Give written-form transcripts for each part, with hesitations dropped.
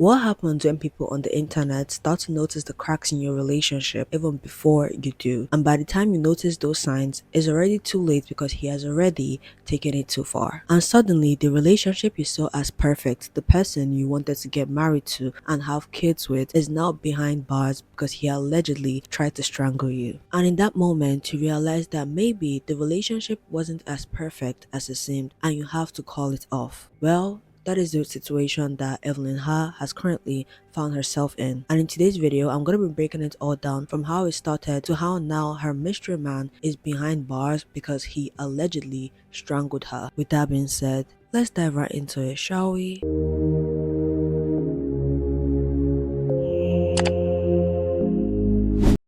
What happens when people on the internet start to notice the cracks in your relationship even before you do? And by the time you notice those signs, it's already too late because he has already taken it too far. And suddenly, the relationship you saw as perfect, the person you wanted to get married to and have kids with, is now behind bars because he allegedly tried to strangle you. And in that moment, you realize that maybe the relationship wasn't as perfect as it seemed and you have to call it off. Well, that is the situation that Evelyn Ha has currently found herself in. And in today's video, I'm going to be breaking it all down from how it started to how now her mystery man is behind bars because he allegedly strangled her. With that being said, let's dive right into it, shall we?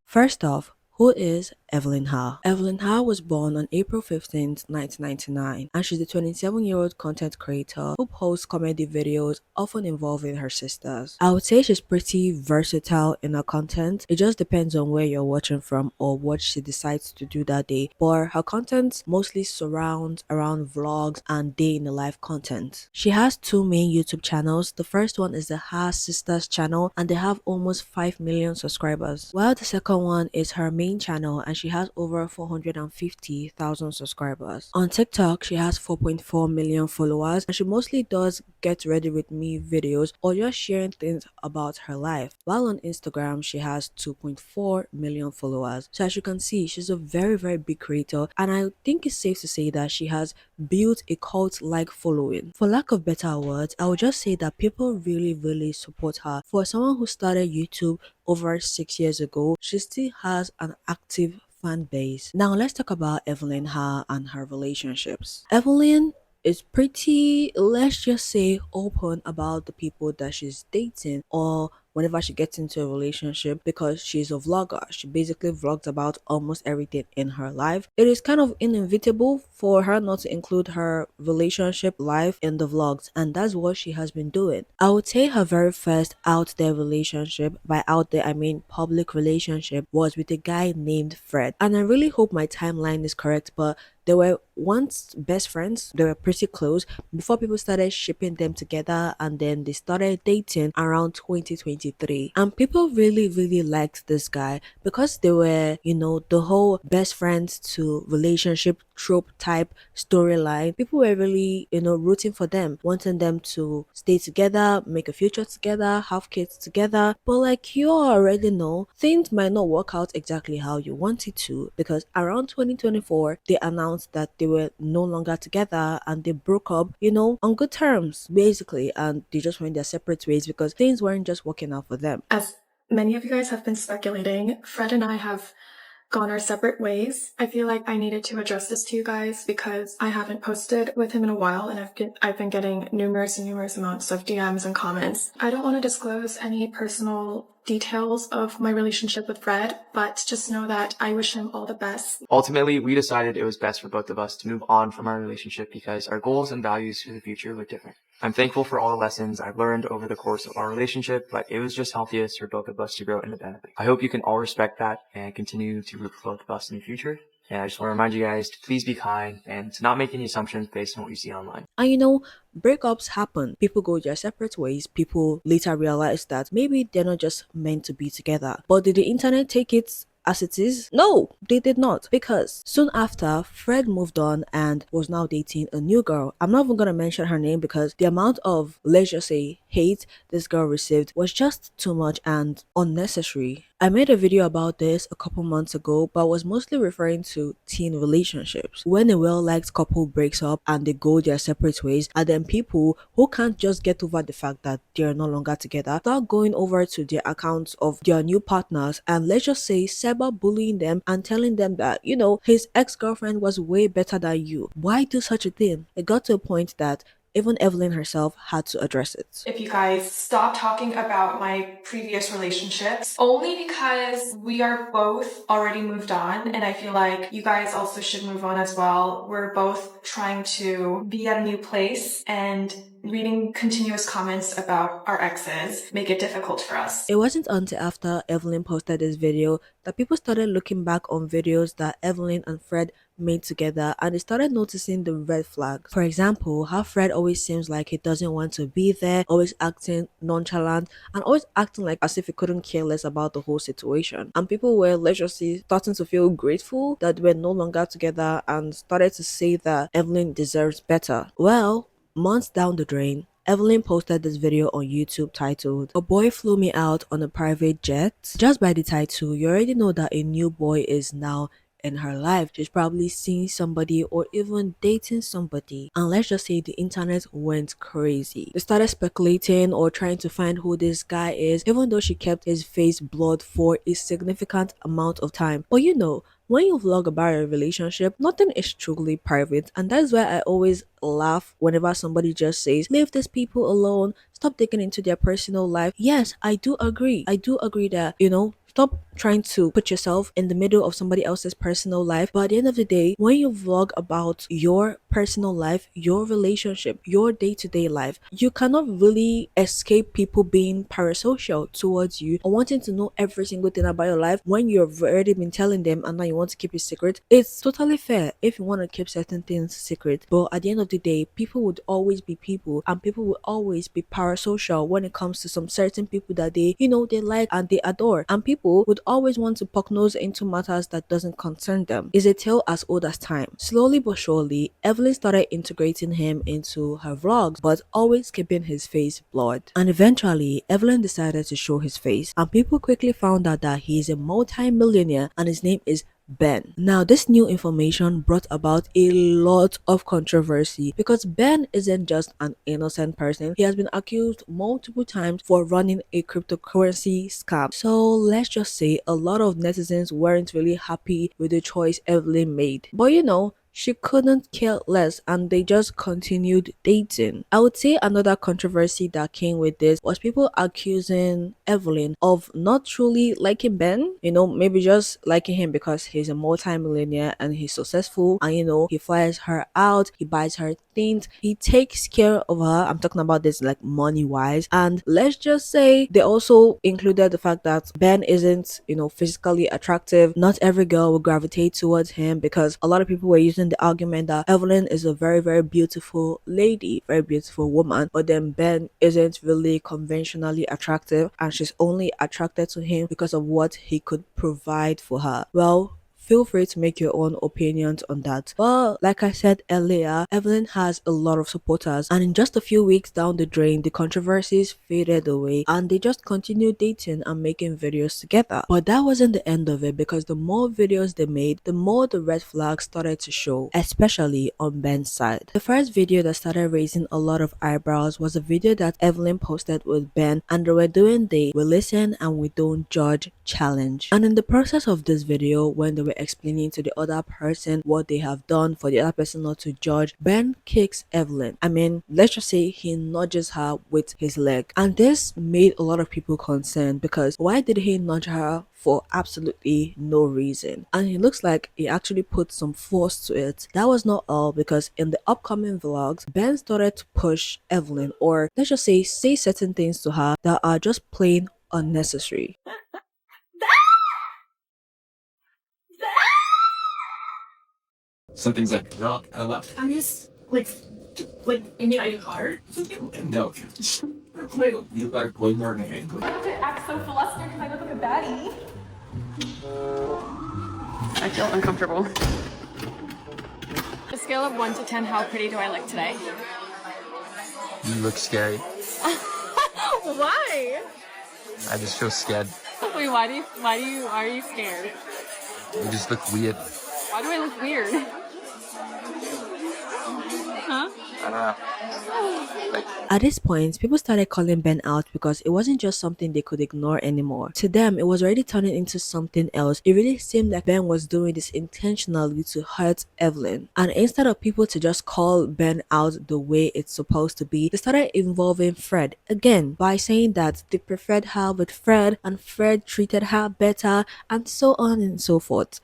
First off, who is Evelyn Ha? Evelyn Ha was born on April 15th, 1999, and she's a 27-year-old content creator who posts comedy videos often involving her sisters. I would say she's pretty versatile in her content. It just depends on where you're watching from or what she decides to do that day, but her content mostly surrounds around vlogs and day in the life content. She has two main YouTube channels. The first one is the Ha Sisters channel, and they have almost 5 million subscribers, while the second one is her main channel and she has over 450,000 subscribers. On TikTok, she has 4.4 million followers and she mostly does get ready with me videos or just sharing things about her life. While on Instagram, she has 2.4 million followers. So as you can see, she's a very big creator, and I think it's safe to say that she has built a cult-like following. For lack of better words, I would just say that people really support her. For someone who started YouTube over 6 years ago, she still has an active fan base. Now let's talk about Evelyn Ha and her relationships. Evelyn is pretty, let's just say, open about the people that she's dating or whenever she gets into a relationship because she's a vlogger. She basically vlogs about almost everything in her life. It is kind of inevitable for her not to include her relationship life in the vlogs, and that's what she has been doing. I would say her very first out there relationship, by out there I mean public relationship, was with a guy named Fred. And I really hope my timeline is correct, but they were once best friends. They were pretty close before people started shipping them together, and then they started dating around 2023. And people really liked this guy because they were, the whole best friends to relationship trope type storyline. People were really, rooting for them, wanting them to stay together, make a future together, have kids together. But like you already know, things might not work out exactly how you want it to, because around 2024 they announced that they were no longer together and they broke up, on good terms, basically, and they just went their separate ways because things weren't just working out for them. As many of you guys have been speculating, Fred and I have gone our separate ways. I feel like I needed to address this to you guys because I haven't posted with him in a while and I've been getting numerous amounts of DMs and comments. I don't want to disclose any personal details of my relationship with Fred, but just know that I wish him all the best. Ultimately, we decided it was best for both of us to move on from our relationship because our goals and values for the future were different. I'm thankful for all the lessons I've learned over the course of our relationship, but it was just healthiest for both of us to grow independently. I hope you can all respect that and continue to root for both of us in the future. And I just want to remind you guys to please be kind and to not make any assumptions based on what you see online. And breakups happen. People go their separate ways. People later realize that maybe they're not just meant to be together. But did the internet take it as it is? No, they did not, because soon after, Fred moved on and was now dating a new girl. I'm not even gonna mention her name because the amount of, let's just say, hate this girl received was just too much and unnecessary. I made a video about this a couple months ago, but was mostly referring to teen relationships. When a well-liked couple breaks up and they go their separate ways, and then people who can't just get over the fact that they're no longer together start going over to their accounts of their new partners and, let's just say, cyberbullying them and telling them that, his ex-girlfriend was way better than you. Why do such a thing? It got to a point that even Evelyn herself had to address it. If you guys stop talking about my previous relationships, only because we are both already moved on, and I feel like you guys also should move on as well. We're both trying to be at a new place, and reading continuous comments about our exes make it difficult for us. It wasn't until after Evelyn posted this video that people started looking back on videos that Evelyn and Fred made together and they started noticing the red flags. For example, how Fred always seems like he doesn't want to be there, always acting nonchalant and always acting like as if he couldn't care less about the whole situation. And people were literally starting to feel grateful that they were no longer together and started to say that Evelyn deserves better. Well, months down the drain, Evelyn posted this video on YouTube titled, "A Boy Flew Me Out on a Private Jet." Just by the title, you already know that a new boy is now in her life. She's probably seeing somebody or even dating somebody. And let's just say the internet went crazy. They started speculating or trying to find who this guy is, even though she kept his face blurred for a significant amount of time. But you know, when you vlog about a relationship, nothing is truly private, and that's why I always laugh whenever somebody just says, "Leave these people alone, stop digging into their personal life." Yes, I do agree. I do agree that, stop trying to put yourself in the middle of somebody else's personal life. But at the end of the day, when you vlog about your personal life, your relationship, your day-to-day life, you cannot really escape people being parasocial towards you or wanting to know every single thing about your life when you've already been telling them and now you want to keep it secret. It's totally fair if you want to keep certain things secret. But at the end of the day, people would always be people and people will always be parasocial when it comes to some certain people that they like and they adore. And people would always want to poke nose into matters that doesn't concern them. It's a tale as old as time. Slowly but surely, Evelyn started integrating him into her vlogs, but always keeping his face blurred. And eventually, Evelyn decided to show his face, and people quickly found out that he is a multi-millionaire and his name is Ben. Now, this new information brought about a lot of controversy because Ben isn't just an innocent person. He has been accused multiple times for running a cryptocurrency scam. So let's just say a lot of netizens weren't really happy with the choice Evelyn made. But she couldn't care less and they just continued dating. I would say another controversy that came with this was people accusing Evelyn of not truly liking Ben, maybe just liking him because he's a multi-millionaire and he's successful and he flies her out, he buys her things, he takes care of her. I'm talking about this like money wise. And let's just say they also included the fact that Ben isn't, physically attractive. Not every girl will gravitate towards him because a lot of people were using the argument that Evelyn is a very, very beautiful lady, very beautiful woman, but then Ben isn't really conventionally attractive and she's only attracted to him because of what he could provide for her. Well, feel free to make your own opinions on that. But like I said earlier, Evelyn has a lot of supporters, and in just a few weeks down the drain, the controversies faded away and they just continued dating and making videos together. But that wasn't the end of it because the more videos they made, the more the red flags started to show, especially on Ben's side. The first video that started raising a lot of eyebrows was a video that Evelyn posted with Ben, and they were doing the "we listen and we don't judge" challenge. And in the process of this video, when they were explaining to the other person what they have done for the other person not to judge, Ben kicks Evelyn. I mean, let's just say he nudges her with his leg. And this made a lot of people concerned because why did he nudge her for absolutely no reason? And it looks like he actually put some force to it. That was not all, because in the upcoming vlogs, Ben started to push Evelyn, or let's just say certain things to her that are just plain unnecessary. Some things like, no, I left. I'm just like, you mean I hard? No. Wait, you like one more name. I have to act so flustered because I look like a baddie. I feel uncomfortable. A scale of 1 to 10, how pretty do I look today? You look scary. Why? I just feel scared. Wait, are you scared? You just look weird. Why do I look weird? Huh? I don't know. At this point, people started calling Ben out because it wasn't just something they could ignore anymore. To them, it was already turning into something else. It really seemed like Ben was doing this intentionally to hurt Evelyn. And instead of people to just call Ben out the way it's supposed to be, they started involving Fred again by saying that they preferred her with Fred and Fred treated her better and so on and so forth.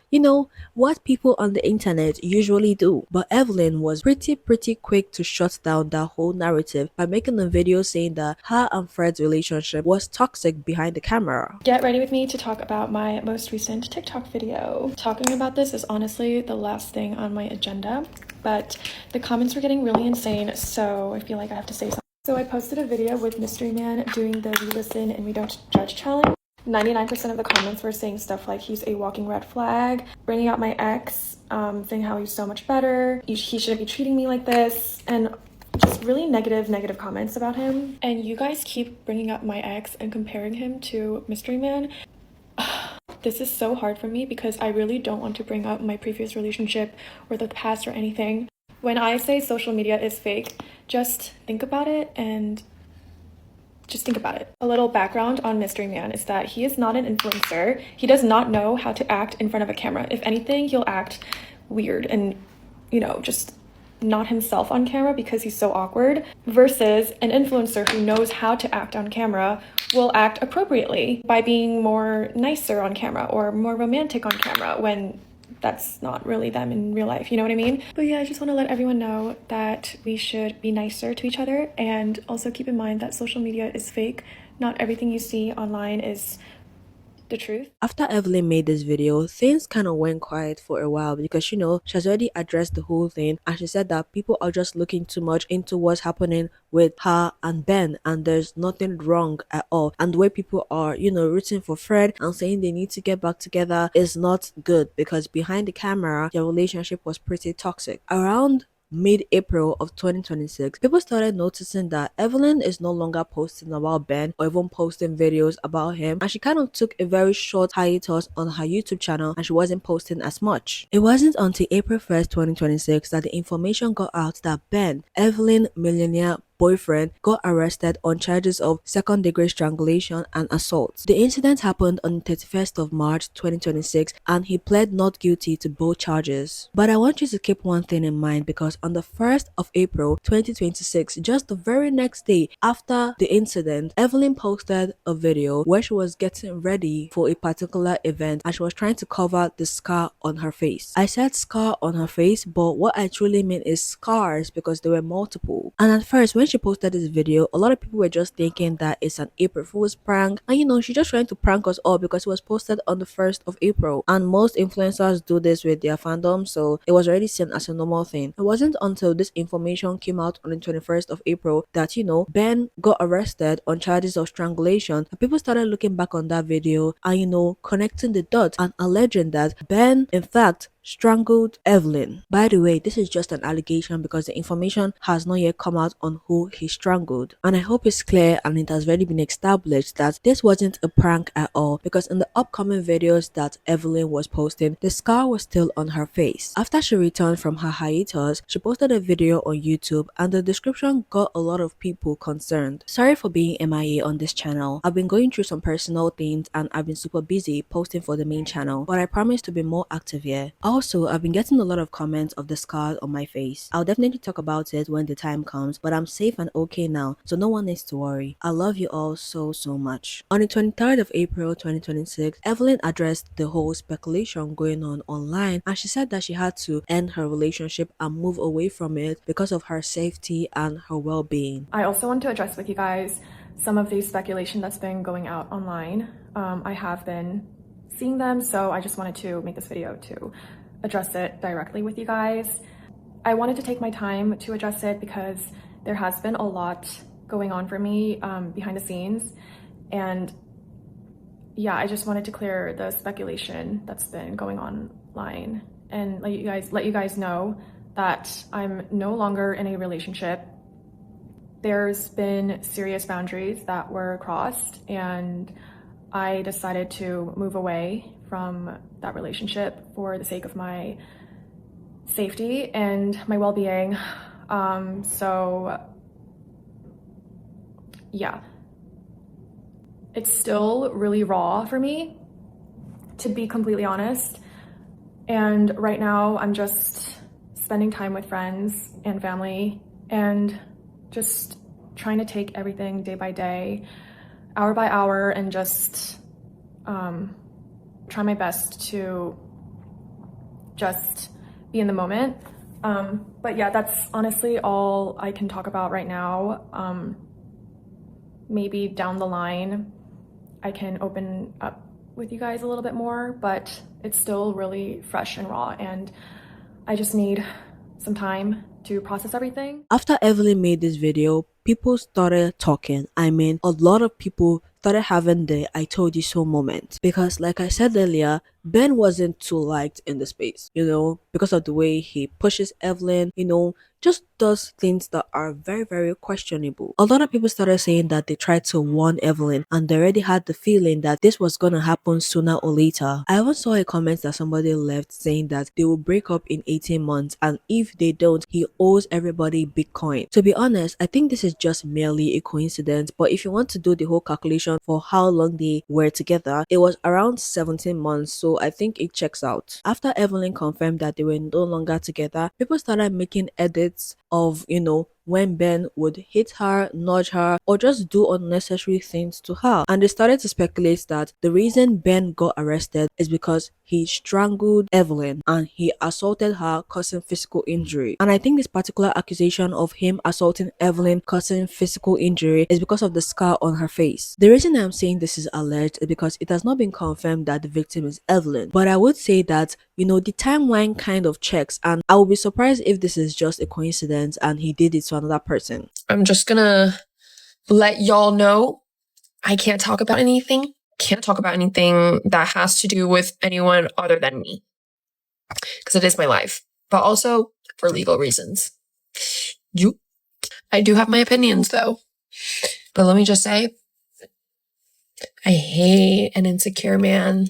What people on the internet usually do. But Evelyn was pretty quick to shut down that whole narrative by making a video saying that her and Fred's relationship was toxic behind the camera. Get ready with me to talk about my most recent TikTok video. Talking about this is honestly the last thing on my agenda, but the comments were getting really insane, so I feel like I have to say something. So I posted a video with Mystery Man doing the We Listen and We Don't Judge challenge. 99% of the comments were saying stuff like he's a walking red flag, bringing out my ex, saying how he's so much better, he shouldn't be treating me like this, and just really negative comments about him. And you guys keep bringing up my ex and comparing him to Mystery Man. This is so hard for me because I really don't want to bring up my previous relationship or the past or anything. When I say social media is fake, just think about it and just think about it. A little background on Mystery Man is that he is not an influencer. He does not know how to act in front of a camera. If anything, he'll act weird and, you know, just not himself on camera because he's so awkward, versus an influencer who knows how to act on camera will act appropriately by being more nicer on camera or more romantic on camera when that's not really them in real life, you know what I mean? But yeah, I just want to let everyone know that we should be nicer to each other, and also keep in mind that social media is fake. Not everything you see online is the truth. After Evelyn made this video, things kind of went quiet for a while because she has already addressed the whole thing, and she said that people are just looking too much into what's happening with her and Ben, and there's nothing wrong at all. And the way people are, rooting for Fred and saying they need to get back together is not good because behind the camera, their relationship was pretty toxic. Around mid-April of 2026, people started noticing that Evelyn is no longer posting about Ben or even posting videos about him, and she kind of took a very short hiatus on her YouTube channel and she wasn't posting as much. It wasn't until April 1st, 2026 that the information got out that Ben, Evelyn millionaire boyfriend, got arrested on charges of second-degree strangulation and assault. The incident happened on the 31st of March 2026 and he pled not guilty to both charges. But I want you to keep one thing in mind, because on the 1st of April 2026, just the very next day after the incident, Evelyn posted a video where she was getting ready for a particular event and she was trying to cover the scar on her face. I said scar on her face, but what I truly mean is scars because there were multiple. And at first, when she posted this video, a lot of people were just thinking that it's an April Fool's prank, and she's just trying to prank us all because it was posted on the 1st of April, and most influencers do this with their fandom, so it was already seen as a normal thing. It wasn't until this information came out on the 21st of April that Ben got arrested on charges of strangulation, and people started looking back on that video and connecting the dots and alleging that Ben in fact strangled Evelyn. By the way, this is just an allegation because the information has not yet come out on who he strangled, and I hope it's clear and it has already been established that this wasn't a prank at all, because in the upcoming videos that Evelyn was posting, the scar was still on her face. After she returned from her hiatus, she posted a video on YouTube and the description got a lot of people concerned. Sorry for being MIA on this channel. I've been going through some personal things and I've been super busy posting for the main channel, but I promise to be more active here. Also, I've been getting a lot of comments of the scars on my face. I'll definitely talk about it when the time comes, but I'm safe and okay now, so no one needs to worry. I love you all so much. On the 23rd of April 2026, Evelyn addressed the whole speculation going on online, and she said that she had to end her relationship and move away from it because of her safety and her well-being. I also want to address with you guys some of the speculation that's been going out online. I have been seeing them, so I just wanted to make this video to address it directly with you guys. I wanted to take my time to address it because there has been a lot going on for me behind the scenes, and yeah, I just wanted to clear the speculation that's been going on online and let you guys know that I'm no longer in a relationship. There's been serious boundaries that were crossed, and I decided to move away from that relationship for the sake of my safety and my well-being. So yeah, it's still really raw for me, to be completely honest. And right now I'm just spending time with friends and family and just trying to take everything day by day, hour by hour, and just try my best to just be in the moment. But yeah, that's honestly all I can talk about right now. Maybe down the line, I can open up with you guys a little bit more, but it's still really fresh and raw, and I just need some time to process everything. After Evelyn made this video, people started talking. I mean, a lot of people started having the I told you so moment. Because, like I said earlier, Ben wasn't too liked in the space, because of the way he pushes Evelyn, just does things that are very, very questionable. A lot of people started saying that they tried to warn Evelyn and they already had the feeling that this was gonna happen sooner or later. I even saw a comment that somebody left saying that they will break up in 18 months and if they don't, he owes everybody Bitcoin. To be honest, I think this is just merely a coincidence, but if you want to do the whole calculation for how long they were together, it was around 17 months, so I think it checks out. After Evelyn confirmed that they were no longer together, people started making edits of, when Ben would hit her, nudge her, or just do unnecessary things to her. And they started to speculate that the reason Ben got arrested is because he strangled Evelyn and he assaulted her, causing physical injury. And I think this particular accusation of him assaulting Evelyn, causing physical injury, is because of the scar on her face. The reason I'm saying this is alleged is because it has not been confirmed that the victim is Evelyn. But I would say that, the timeline kind of checks, and I would be surprised if this is just a coincidence and he did it to another person. I'm just gonna let y'all know I can't talk about anything. Can't talk about anything that has to do with anyone other than me. Because it is my life. But also for legal reasons. I do have my opinions though. But let me just say, I hate an insecure man.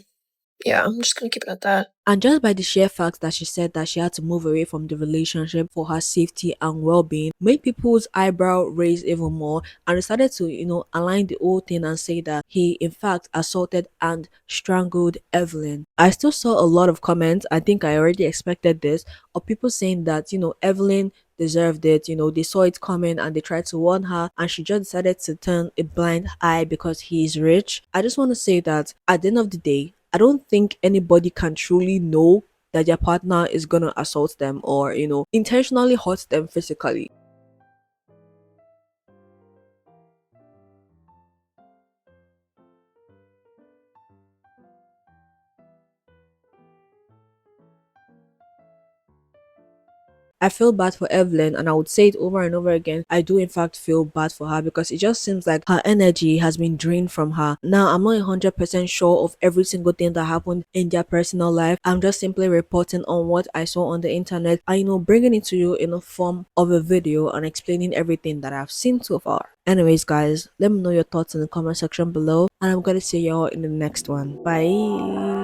Yeah, I'm just gonna keep it at that. And just by the sheer fact that she said that she had to move away from the relationship for her safety and well-being made people's eyebrow raise even more, and they started to, align the whole thing and say that he in fact assaulted and strangled Evelyn. I still saw a lot of comments, I think I already expected this, of people saying that, Evelyn deserved it, they saw it coming and they tried to warn her and she just decided to turn a blind eye because he is rich. I just want to say that at the end of the day, I don't think anybody can truly know that their partner is gonna assault them or, intentionally hurt them physically. I feel bad for Evelyn and I would say it over and over again. I do in fact feel bad for her because it just seems like her energy has been drained from her. Now, I'm not 100% sure of every single thing that happened in their personal life. I'm just simply reporting on what I saw on the internet and, bringing it to you in a form of a video and explaining everything that I've seen so far. Anyways, guys, let me know your thoughts in the comment section below and I'm gonna see y'all in the next one. Bye.